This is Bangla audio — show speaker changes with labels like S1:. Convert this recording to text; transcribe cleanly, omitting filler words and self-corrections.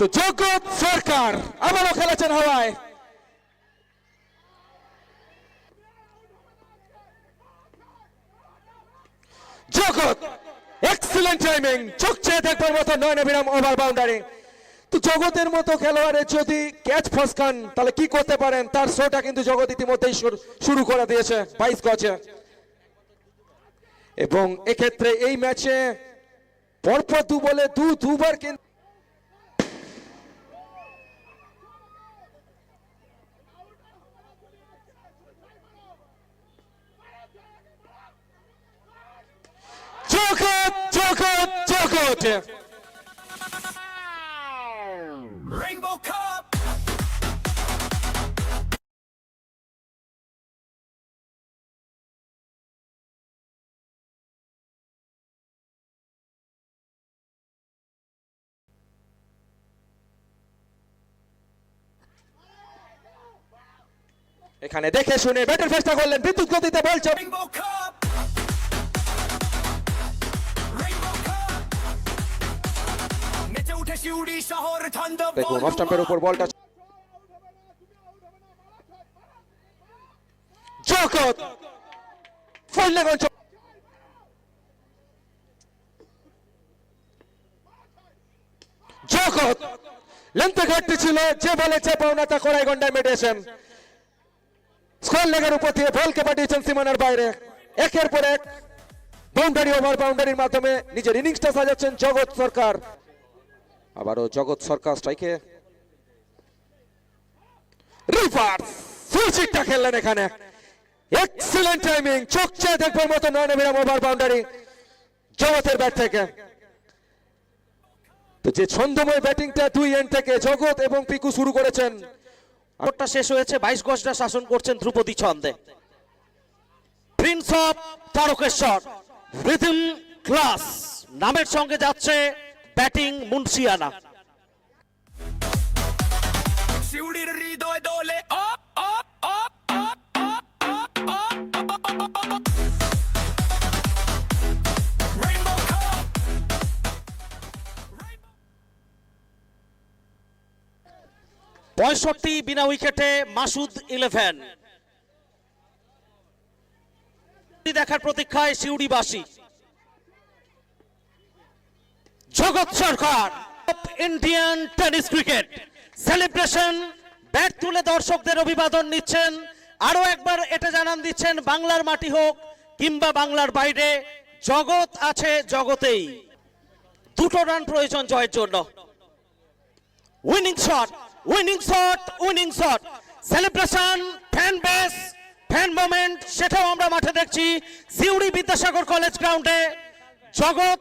S1: তো জগৎ সরকার আবারও খেলেছেন হাওয়ায়। জগৎ এক্সিলেন্ট টাইমিং, চোখ চেয়ে দেখবার মতো নয়নাভিরাম ওভার বাউন্ডারি। তো জগতের মতো খেলোয়াড়ের যদি ক্যাচ ফসকান তাহলে কি করতে পারেন, তার শোটা কিন্তু জগৎ ইতিমধ্যেই শুরু করে দিয়েছে 22 গজে। এবং এক্ষেত্রে এই ম্যাচে পরপর বলে দুবার কিন্তু জগৎ জগৎ জগৎ
S2: Rainbow Cup.
S1: এখানে দেখে শুনে ব্যাটের চেষ্টা করলেন, বিদ্যুৎ গতিতে বল চলে।
S2: Rainbow Cup. Rainbow Cup. নেচে উঠে শিউরি শহর ঠান্ডা
S1: দেখুন অফ স্টাম্পের উপর বলটা। জগৎ ফুল লেগন জগৎ লেন্থে ঘাটতি ছিল, যে বলে যে পাওনা তা করাই গন্ডায় মেডিয়েশন। স্কোয়ার লেগের উপর দিয়ে বলকে পাঠিয়েছেন সীমানার বাইরে। একের পর এক বাউন্ডারি ওভার বাউন্ডারির মাধ্যমে নিজের ইনিংসটা সাজাচ্ছেন জগৎ সরকার। আবারও জগৎ সরকার স্ট্রাইকে রিভার্স সুইচটা খেললেন এখানে। এক্সিলেন্ট টাইমিং, চোখ চেয়ে দেখবার মতো নয়নাভিরাম ওভার বাউন্ডারি জগতের ব্যাট থেকে। তো যে ছন্দময় ব্যাটিংটা দুই এন্ড থেকে জগৎ এবং পিকু শুরু করেছেন,
S3: ওটা শেষ হয়েছে 22 গজটা শাসন করছেন ধ্রুপদী ছন্দে। Prince of Tarakeswar rhythm class নামের সঙ্গে যাচ্ছে ব্যাটিং মুন্সিয়ানা।
S2: শিউরির হৃদয় দোলে up up up up up. Rainbow Cup.
S3: 65 বিনা উইকেটে মাসুদ 11। দেখার প্রতীক্ষায় শিউড়িবাসী। Jagat Sarkar Indian tennis cricket celebration bat তুলে দর্শকদের অভিবাদন নিচ্ছেন। আরো একবার এটা জানান দিচ্ছেন, বাংলার মাটি হোক কিংবা বাংলার বাইরে, জগৎ আছে জগতেই। দুটো রান প্রয়োজন জয়ের জন্য। Winning shot, winning shot, winning shot, celebration, fan base, fan moment, সেটাও আমরা মাঠে দেখছি সিউড়ি বিদ্যাসাগর কলেজ গ্রাউন্ডে। জগৎ